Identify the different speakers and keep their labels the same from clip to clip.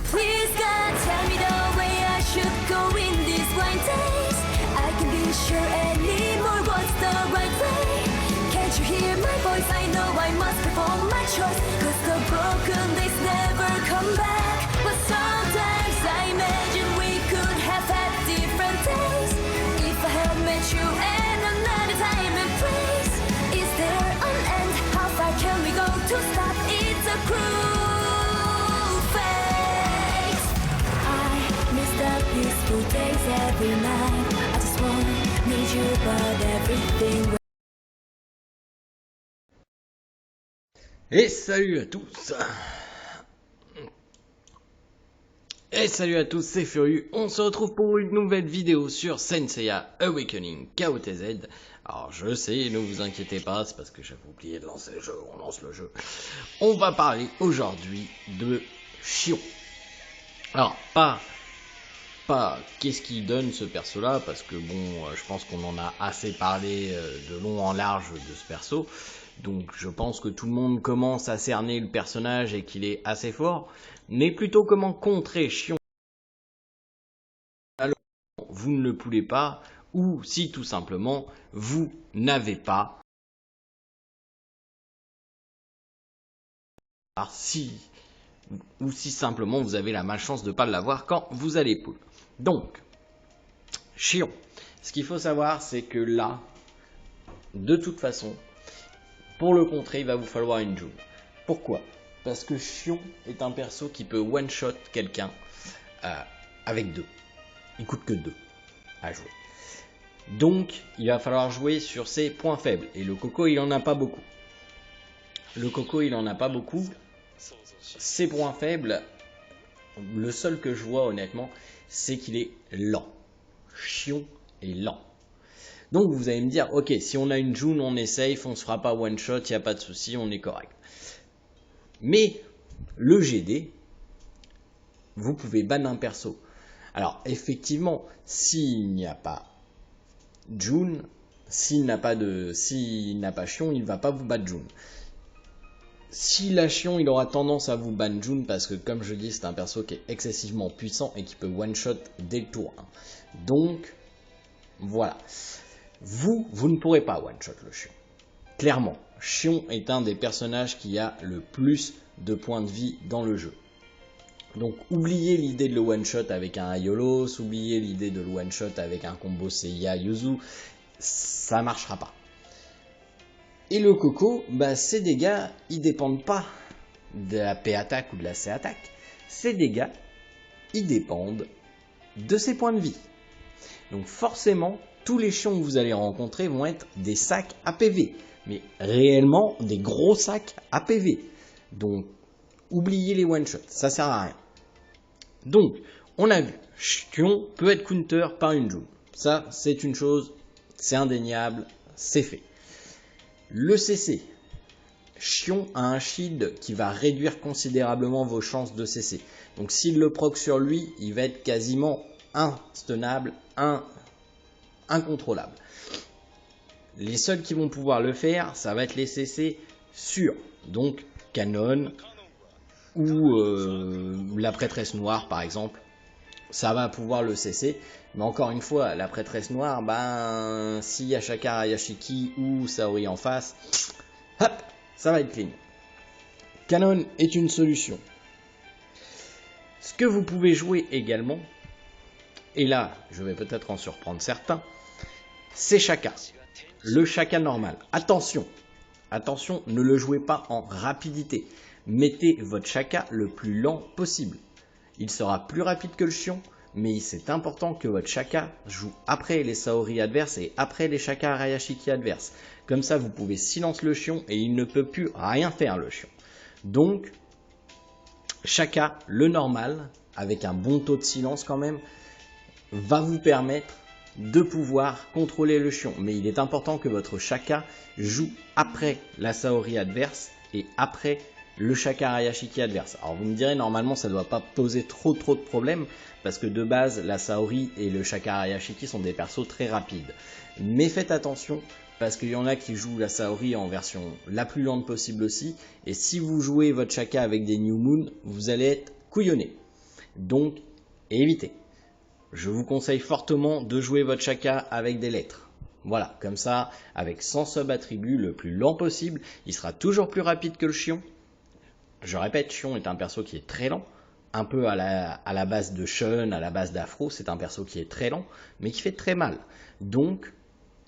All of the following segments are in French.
Speaker 1: Please God, tell me the way I should go in these blind days. I can be sure anymore what's the right way. Can't you hear my voice? I know I must perform my choice, 'cause the broken days never come back. But sometimes I imagine we could have had different days if I had met you at another time and place. Is there an end? How far can we go to stop? It's a cruel fate. I miss the peaceful days every night. I just want need you, but everything.
Speaker 2: Et salut à tous. C'est Furieux. On se retrouve pour une nouvelle vidéo sur Saint Seiya Awakening KOTZ. Alors je sais, ne vous inquiétez pas, c'est parce que j'avais oublié de lancer le jeu, on lance le jeu. On va parler aujourd'hui de Xion. Alors pas qu'est-ce qu'il donne ce perso là, parce que bon, je pense qu'on en a assez parlé de long en large de ce perso. Donc je pense que tout le monde commence à cerner le personnage et qu'il est assez fort. Mais plutôt comment contrer Xion alors vous ne le pouvez pas, ou si tout simplement vous n'avez pas. Alors si simplement vous avez la malchance de ne pas l'avoir quand vous allez pull. Donc, Xion. Ce qu'il faut savoir, c'est que là, de toute façon, pour le contrer, il va vous falloir une June. Pourquoi? Parce que Xion est un perso qui peut one-shot quelqu'un avec 2. Il coûte que 2 à jouer. Donc, il va falloir jouer sur ses points faibles. Et le Coco, il en a pas beaucoup. Ses points faibles, le seul que je vois honnêtement, c'est qu'il est lent. Xion est lent. Donc vous allez me dire, ok, si on a une June, on est safe, on se fera pas one shot, il n'y a pas de souci, on est correct. Mais le GD, vous pouvez ban un perso. Alors effectivement, s'il n'y a pas June, s'il n'a pas Xion, il ne va pas vous battre June. S'il a Xion, il aura tendance à vous ban June parce que comme je dis, c'est un perso qui est excessivement puissant et qui peut one shot dès le tour 1. Donc voilà. Vous ne pourrez pas one shot le Xion. Clairement, Xion est un des personnages qui a le plus de points de vie dans le jeu. Donc oubliez l'idée de le one shot avec un Aiolos, oubliez l'idée de le one shot avec un combo Seiya Yuzu, ça marchera pas. Et le Coco, ses dégâts, ils dépendent pas de la P attaque ou de la C attaque. Ces dégâts, ils dépendent de ses points de vie. Donc forcément, tous les Xions que vous allez rencontrer vont être des sacs APV. Mais réellement, des gros sacs APV. Donc, oubliez les one-shots, ça sert à rien. Donc, on a vu, Xion peut être counter par une June. Ça, c'est une chose, c'est indéniable, c'est fait. Le CC. Xion a un shield qui va réduire considérablement vos chances de CC. Donc s'il le proc sur lui, il va être quasiment instunnable, incontrôlable. Les seuls qui vont pouvoir le faire, ça va être les CC sûrs. Donc Canon ou la prêtresse noire par exemple. Ça va pouvoir le CC. Mais encore une fois, la prêtresse noire, s'il y a Shaka Hayashiki ou Saori en face, hop, ça va être clean. Canon est une solution. Ce que vous pouvez jouer également, et là, je vais peut-être en surprendre certains, c'est Shaka. Le Shaka normal. Attention, ne le jouez pas en rapidité. Mettez votre Shaka le plus lent possible. Il sera plus rapide que le Xion, mais c'est important que votre Shaka joue après les Saori adverses et après les Shaka Hayashiki adverses. Comme ça, vous pouvez silence le Xion et il ne peut plus rien faire le Xion. Donc, Shaka, le normal, avec un bon taux de silence quand même, va vous permettre de pouvoir contrôler le Xion. Mais il est important que votre Shaka joue après la Saori adverse et après le Shaka Hayashiki adverse. Alors vous me direz, normalement ça ne doit pas poser trop de problèmes, parce que de base la Saori et le Shaka Hayashiki sont des persos très rapides. Mais faites attention, parce qu'il y en a qui jouent la Saori en version la plus lente possible aussi, et si vous jouez votre Shaka avec des New Moon, vous allez être couillonné. Donc évitez. Je vous conseille fortement de jouer votre Shaka avec des lettres. Voilà, comme ça, avec 100 sub-attributs le plus lent possible, il sera toujours plus rapide que le Chion. Je répète, Chion est un perso qui est très lent, un peu à la base de Shun, à la base d'Afro, c'est un perso qui est très lent, mais qui fait très mal. Donc,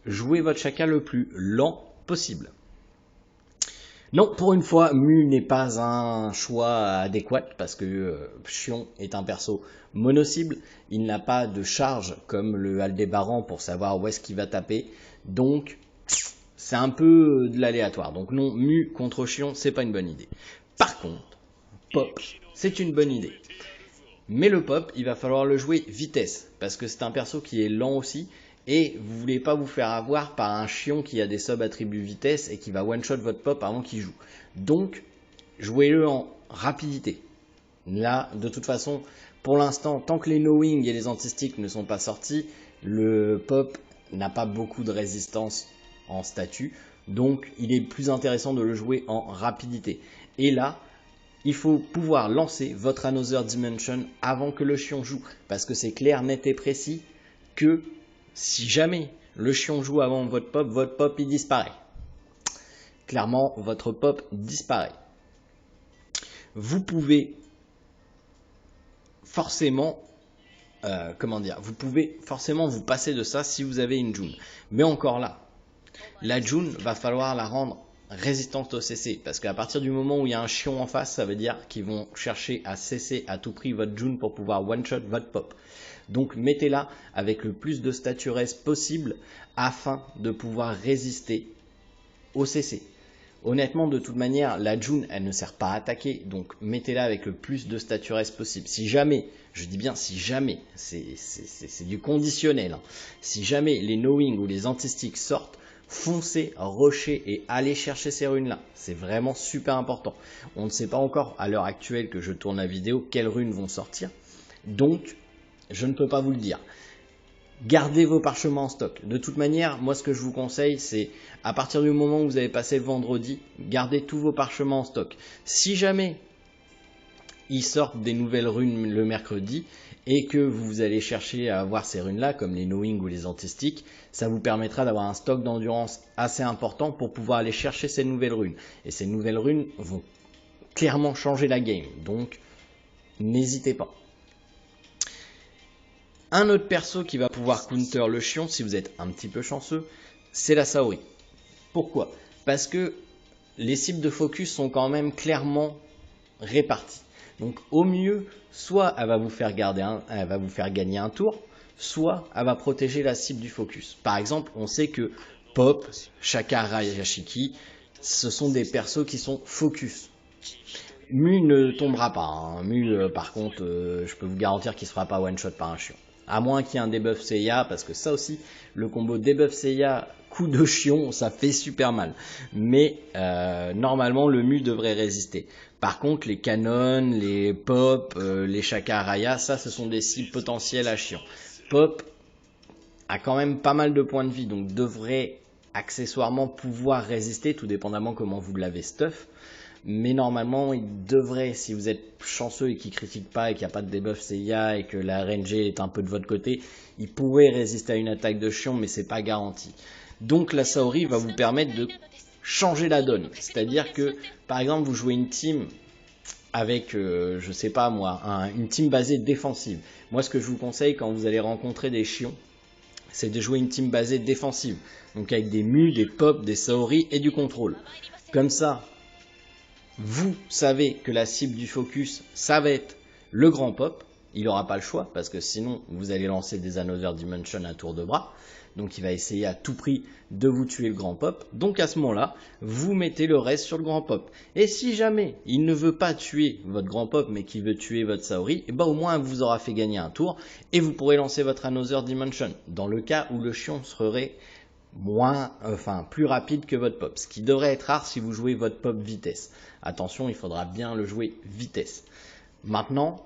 Speaker 2: jouez votre Shaka le plus lent possible. Non, pour une fois, Mu n'est pas un choix adéquat parce que Chion est un perso mono-cible. Il n'a pas de charge comme le Aldébaran pour savoir où est-ce qu'il va taper. Donc, c'est un peu de l'aléatoire. Donc non, Mu contre Chion, c'est pas une bonne idée. Par contre, Pop, c'est une bonne idée. Mais le Pop, il va falloir le jouer vitesse parce que c'est un perso qui est lent aussi. Et vous ne voulez pas vous faire avoir par un Chion qui a des sub-attributs vitesse et qui va one-shot votre Pop avant qu'il joue. Donc, jouez-le en rapidité. Là, de toute façon, pour l'instant, tant que les knowing et les anti-sticks ne sont pas sortis, le Pop n'a pas beaucoup de résistance en statut. Donc, il est plus intéressant de le jouer en rapidité. Et là, il faut pouvoir lancer votre Another Dimension avant que le Chion joue. Parce que c'est clair, net et précis que si jamais le Chion joue avant votre Pop il disparaît. Clairement, votre Pop disparaît. Vous pouvez forcément, vous pouvez forcément vous passer de ça si vous avez une June. Mais encore là, la June va falloir la rendre résistante au CC. Parce qu'à partir du moment où il y a un Chion en face, ça veut dire qu'ils vont chercher à CC à tout prix votre June pour pouvoir one-shot votre Pop. Donc mettez-la avec le plus de staturesses possible afin de pouvoir résister au CC. Honnêtement, de toute manière, la June, elle ne sert pas à attaquer, donc mettez-la avec le plus de staturesses possible. Si jamais, je dis bien si jamais, c'est du conditionnel, hein. Si jamais les knowing ou les anti-sticks sortent, foncez, rushez et allez chercher ces runes-là. C'est vraiment super important. On ne sait pas encore, à l'heure actuelle que je tourne la vidéo, quelles runes vont sortir. Donc, je ne peux pas vous le dire. Gardez vos parchemins en stock. De toute manière, moi ce que je vous conseille, c'est à partir du moment où vous avez passé le vendredi, gardez tous vos parchemins en stock. Si jamais ils sortent des nouvelles runes le mercredi et que vous allez chercher à avoir ces runes-là, comme les knowing ou les anti-sticks, ça vous permettra d'avoir un stock d'endurance assez important pour pouvoir aller chercher ces nouvelles runes. Et ces nouvelles runes vont clairement changer la game. Donc, n'hésitez pas. Un autre perso qui va pouvoir counter le Chion, si vous êtes un petit peu chanceux, c'est la Saori. Pourquoi? Parce que les cibles de focus sont quand même clairement réparties. Donc au mieux, soit elle va vous faire gagner un tour, soit elle va protéger la cible du focus. Par exemple, on sait que Pop, Shaka, Rayashiki, ce sont des persos qui sont focus. Mu ne tombera pas, hein. Mu, par contre, je peux vous garantir qu'il ne se fera pas one-shot par un Chion. À moins qu'il y ait un debuff Seiya, parce que ça aussi, le combo debuff Seiya, coup de Chion, ça fait super mal. Mais normalement, le Mu devrait résister. Par contre, les Canons, les Pop, les Shaka Raya, ça, ce sont des cibles potentielles à Chion. Pop a quand même pas mal de points de vie, donc devrait accessoirement pouvoir résister, tout dépendamment comment vous l'avez stuff. Mais normalement, il devrait, si vous êtes chanceux et qu'il critique pas et qu'il n'y a pas de debuff Seiya et que la RNG est un peu de votre côté, il pourrait résister à une attaque de Chion, mais c'est pas garanti. Donc la Saori va vous permettre de changer la donne. C'est-à-dire que, par exemple, vous jouez une team avec, je sais pas moi, une team basée défensive. Moi, ce que je vous conseille quand vous allez rencontrer des Chions, c'est de jouer une team basée défensive. Donc avec des Mu, des Pop, des Saori et du contrôle. Comme ça, vous savez que la cible du focus, ça va être le grand Pop. Il n'aura pas le choix parce que sinon, vous allez lancer des Another Dimension à tour de bras. Donc il va essayer à tout prix de vous tuer le grand Pop. Donc à ce moment-là, vous mettez le reste sur le grand Pop. Et si jamais il ne veut pas tuer votre grand Pop, mais qu'il veut tuer votre Saori, et ben au moins il vous aura fait gagner un tour. Et vous pourrez lancer votre Another Dimension. Dans le cas où le Chion serait plus rapide que votre Pop. Ce qui devrait être rare si vous jouez votre Pop vitesse. Attention, il faudra bien le jouer vitesse. Maintenant,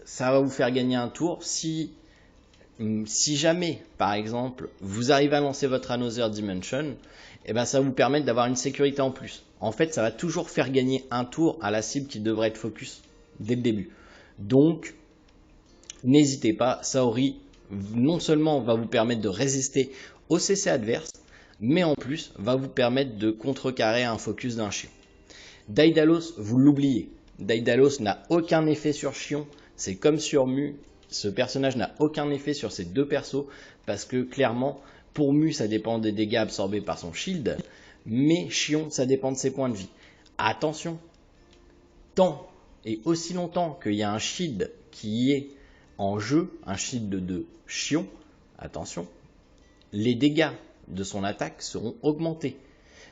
Speaker 2: ça va vous faire gagner un tour. Si jamais, par exemple, vous arrivez à lancer votre Another Dimension, eh ben, ça va vous permettre d'avoir une sécurité en plus. En fait, ça va toujours faire gagner un tour à la cible qui devrait être focus dès le début. Donc, n'hésitez pas, Saori non seulement va vous permettre de résister au CC adverse, mais en plus va vous permettre de contrecarrer un focus d'un Shion. Daedalus, vous l'oubliez. Daedalus n'a aucun effet sur Shion, c'est comme sur Mu. Ce personnage n'a aucun effet sur ces deux persos, parce que clairement, pour Mu, ça dépend des dégâts absorbés par son shield, mais Shion, ça dépend de ses points de vie. Attention, tant et aussi longtemps qu'il y a un shield qui est en jeu, un shield de Shion, attention, les dégâts de son attaque seront augmentés.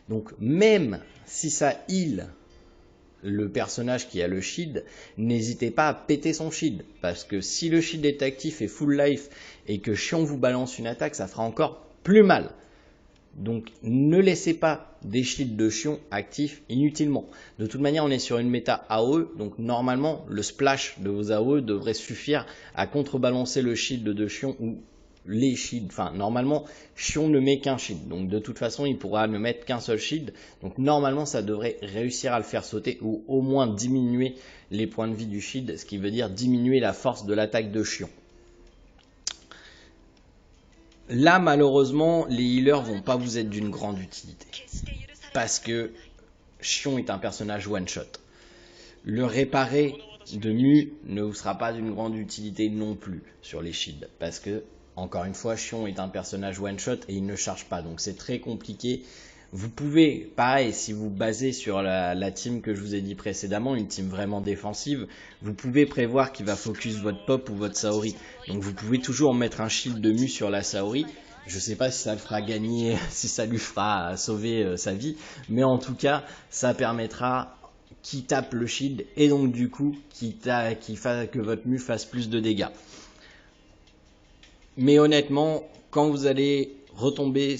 Speaker 2: Donc même si ça heal le personnage qui a le shield, n'hésitez pas à péter son shield, parce que si le shield est actif et full life et que Shion vous balance une attaque, ça fera encore plus mal. Donc ne laissez pas des shields de Shion actifs inutilement. De toute manière, on est sur une méta AOE, donc normalement le splash de vos AOE devrait suffire à contrebalancer le shield de Shion ou les shields. Enfin, normalement, Shion ne met qu'un shield, donc de toute façon, il pourra ne mettre qu'un seul shield. Donc normalement, ça devrait réussir à le faire sauter ou au moins diminuer les points de vie du shield, ce qui veut dire diminuer la force de l'attaque de Shion. Là, malheureusement, les healers vont pas vous être d'une grande utilité. Parce que Shion est un personnage one-shot. Le réparer de Mu ne vous sera pas d'une grande utilité non plus sur les shields. Parce que, encore une fois, Shion est un personnage one-shot et il ne charge pas. Donc c'est très compliqué. Vous pouvez, pareil, si vous basez sur la team que je vous ai dit précédemment, une team vraiment défensive, vous pouvez prévoir qu'il va focus votre pop ou votre Saori. Donc vous pouvez toujours mettre un shield de Mu sur la Saori. Je sais pas si ça le fera gagner, si ça lui fera sauver sa vie, mais en tout cas, ça permettra qu'il tape le shield et donc du coup, que votre Mu fasse plus de dégâts. Mais honnêtement, quand vous allez tomber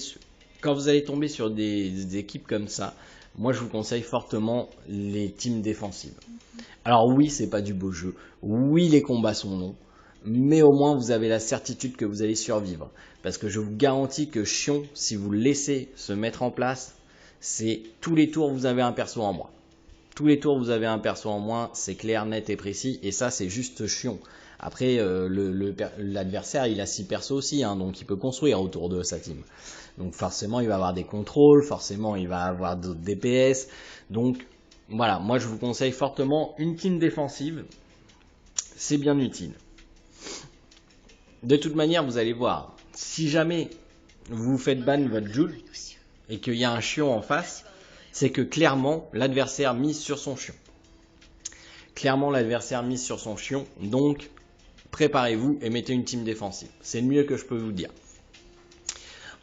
Speaker 2: sur des équipes comme ça, moi je vous conseille fortement les teams défensives. Alors oui, c'est pas du beau jeu, oui les combats sont longs, mais au moins vous avez la certitude que vous allez survivre. Parce que je vous garantis que Shion, si vous le laissez se mettre en place, c'est tous les tours vous avez un perso en moins. Tous les tours vous avez un perso en moins, c'est clair, net et précis, et ça c'est juste Shion. Après, l'adversaire, il a 6 persos aussi, hein, donc il peut construire autour de sa team. Donc forcément, il va avoir des contrôles, forcément, il va avoir d'autres DPS. Donc voilà, moi je vous conseille fortement une team défensive, c'est bien utile. De toute manière, vous allez voir, si jamais vous faites ban votre Jul et qu'il y a un Shion en face, c'est que clairement, l'adversaire mise sur son Shion. Clairement, l'adversaire mise sur son Shion, donc préparez-vous et mettez une team défensive. C'est le mieux que je peux vous dire.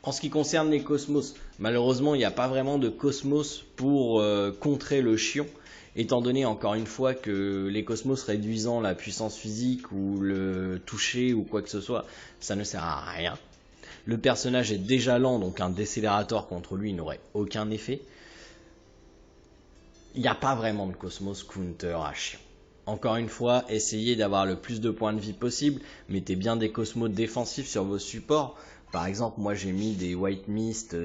Speaker 2: En ce qui concerne les Cosmos, malheureusement, il n'y a pas vraiment de Cosmos pour contrer le Shion, étant donné encore une fois que les Cosmos réduisant la puissance physique ou le toucher ou quoi que ce soit, ça ne sert à rien. Le personnage est déjà lent, donc un décélérateur contre lui n'aurait aucun effet. Il n'y a pas vraiment de Cosmos counter à Shion. Encore une fois, essayez d'avoir le plus de points de vie possible. Mettez bien des Cosmos défensifs sur vos supports. Par exemple, moi j'ai mis des White Mist,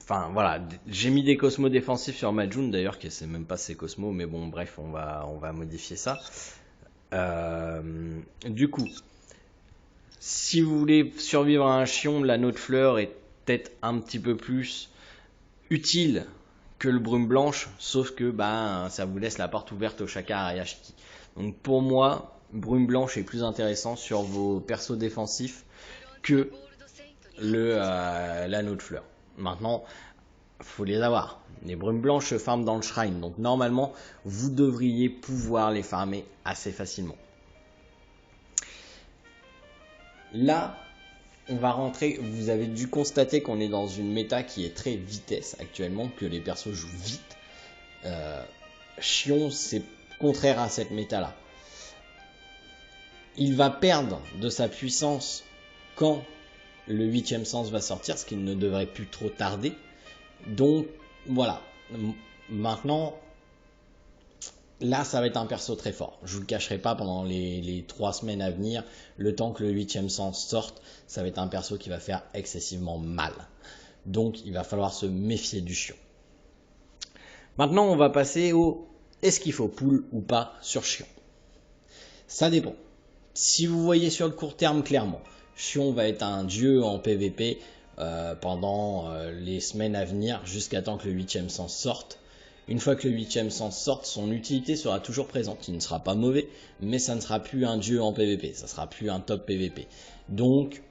Speaker 2: enfin voilà, j'ai mis des Cosmos défensifs sur ma June d'ailleurs, qui c'est même pas ces Cosmos, mais bon bref, on va modifier ça. Du coup, si vous voulez survivre à un Shion, l'anneau de fleurs est peut-être un petit peu plus utile que le brume blanche, sauf que ça vous laisse la porte ouverte au Shaka Arayashiki. Donc pour moi, brume blanche est plus intéressant sur vos persos défensifs que l'anneau de fleurs. Maintenant, faut les avoir. Les brumes blanches se farment dans le shrine, donc normalement, vous devriez pouvoir les farmer assez facilement. Là, on va rentrer, vous avez dû constater qu'on est dans une méta qui est très vitesse actuellement, que les persos jouent vite. Shion, c'est contraire à cette méta là. Il va perdre de sa puissance quand le 8e sens va sortir, ce qui ne devrait plus trop tarder. Donc voilà, maintenant, là ça va être un perso très fort. Je vous le cacherai pas, pendant les 3 semaines à venir, le temps que le 8e sens sorte, ça va être un perso qui va faire excessivement mal. Donc il va falloir se méfier du Shion. Maintenant on va passer au est-ce qu'il faut pull ou pas sur Shion. Ça dépend. Si vous voyez sur le court terme, clairement, Xion va être un dieu en PVP pendant les semaines à venir, jusqu'à temps que le 8e sens sorte. Une fois que le 8e sens sorte, son utilité sera toujours présente. Il ne sera pas mauvais, mais ça ne sera plus un dieu en PVP. Ça sera plus un top PVP. Donc,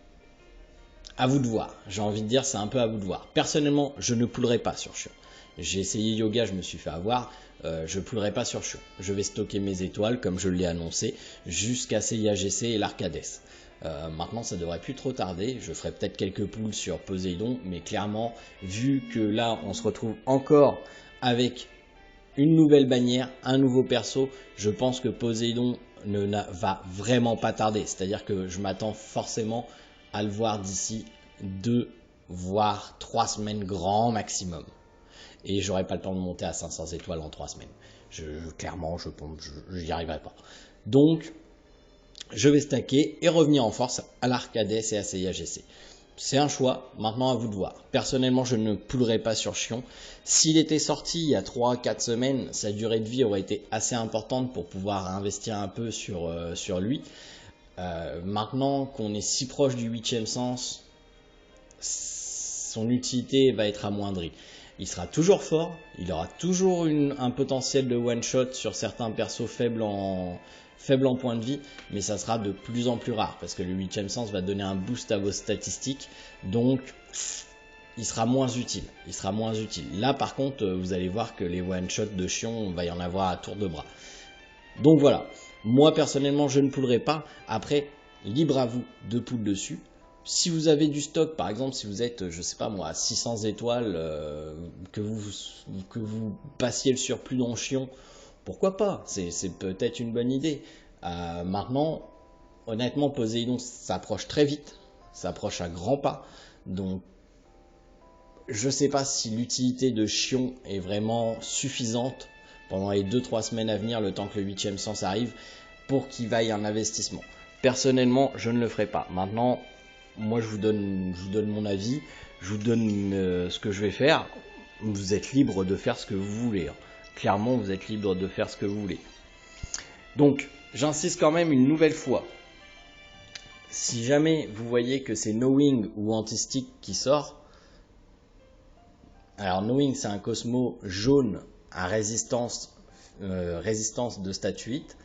Speaker 2: à vous de voir. J'ai envie de dire, c'est un peu à vous de voir. Personnellement, je ne poulerai pas sur Xion. J'ai essayé Yoga, je me suis fait avoir. Je poulerai pas sur Xion. Je vais stocker mes étoiles, comme je l'ai annoncé, jusqu'à CIAGC et l'Arcades. Maintenant, ça devrait plus trop tarder. Je ferai peut-être quelques poules sur Poséidon, mais clairement, vu que là, on se retrouve encore avec une nouvelle bannière, un nouveau perso, je pense que Poséidon va vraiment pas tarder. C'est-à-dire que je m'attends forcément à le voir d'ici 2 voire 3 semaines grand maximum. Et j'aurai pas le temps de monter à 500 étoiles en 3 semaines. Clairement, je n'y arriverai pas. Donc, je vais stacker et revenir en force à l'Arcades et à CIAGC. C'est un choix, maintenant à vous de voir. Personnellement, je ne poulerai pas sur Xion. S'il était sorti il y a 3-4 semaines, sa durée de vie aurait été assez importante pour pouvoir investir un peu sur lui. Maintenant qu'on est si proche du 8e sens, son utilité va être amoindrie. Il sera toujours fort, il aura toujours un potentiel de one-shot sur certains persos faibles en point de vie, mais ça sera de plus en plus rare, parce que le 8e sens va donner un boost à vos statistiques, donc il sera moins utile. Là par contre, vous allez voir que les one-shots de Xion, il va y en avoir à tour de bras. Donc voilà, moi personnellement je ne poulerai pas, après libre à vous de poule dessus. Si vous avez du stock, par exemple, si vous êtes, je sais pas moi, à 600 étoiles, que vous passiez le surplus dans Xion, pourquoi pas? C'est peut-être une bonne idée. Maintenant, honnêtement, Poséidon s'approche très vite, s'approche à grands pas, donc je sais pas si l'utilité de Xion est vraiment suffisante pendant les 2-3 semaines à venir, le temps que le 8e sens arrive, pour qu'il vaille un investissement. Personnellement, je ne le ferai pas. Maintenant, moi je vous donne mon avis, je vous donne ce que je vais faire. Vous êtes libre de faire ce que vous voulez. Clairement, vous êtes libre de faire ce que vous voulez. Donc, j'insiste quand même une nouvelle fois. Si jamais vous voyez que c'est Knowing ou Anti-Stick qui sort, alors Knowing c'est un Cosmo jaune à résistance de statut 8,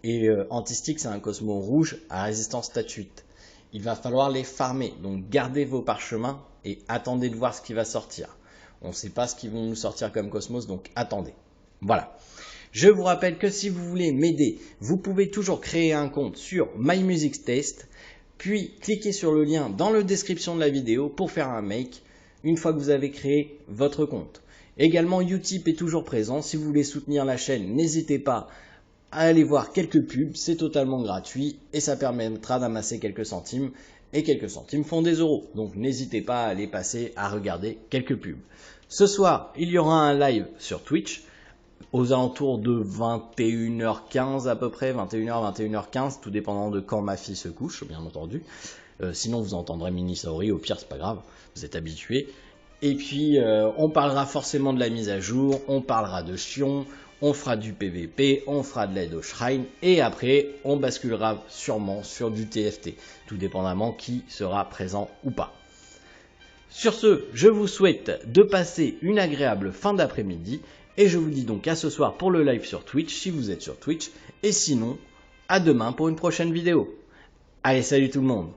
Speaker 2: et Anti-Stick c'est un Cosmo rouge à résistance statut 8. Il va falloir les farmer, donc gardez vos parchemins et attendez de voir ce qui va sortir. On ne sait pas ce qu'ils vont nous sortir comme Cosmos, donc attendez. Voilà. Je vous rappelle que si vous voulez m'aider, vous pouvez toujours créer un compte sur MyMusicTaste, puis cliquez sur le lien dans la description de la vidéo pour faire un make une fois que vous avez créé votre compte. Également, Utip est toujours présent. Si vous voulez soutenir la chaîne, n'hésitez pas à aller voir quelques pubs, c'est totalement gratuit et ça permettra d'amasser quelques centimes, et quelques centimes font des euros, donc n'hésitez pas à aller passer à regarder quelques pubs. Ce soir, il y aura un live sur Twitch aux alentours de 21h15 à peu près, 21h, 21h15, tout dépendant de quand ma fille se couche, bien entendu. Sinon vous entendrez Mini Saori, au pire c'est pas grave, vous êtes habitués. Et puis on parlera forcément de la mise à jour, on parlera de Xion, on fera du PVP, on fera de l'aide au shrine, et après on basculera sûrement sur du TFT, tout dépendamment qui sera présent ou pas. Sur ce, je vous souhaite de passer une agréable fin d'après-midi, et je vous dis donc à ce soir pour le live sur Twitch, si vous êtes sur Twitch, et sinon, à demain pour une prochaine vidéo. Allez, salut tout le monde!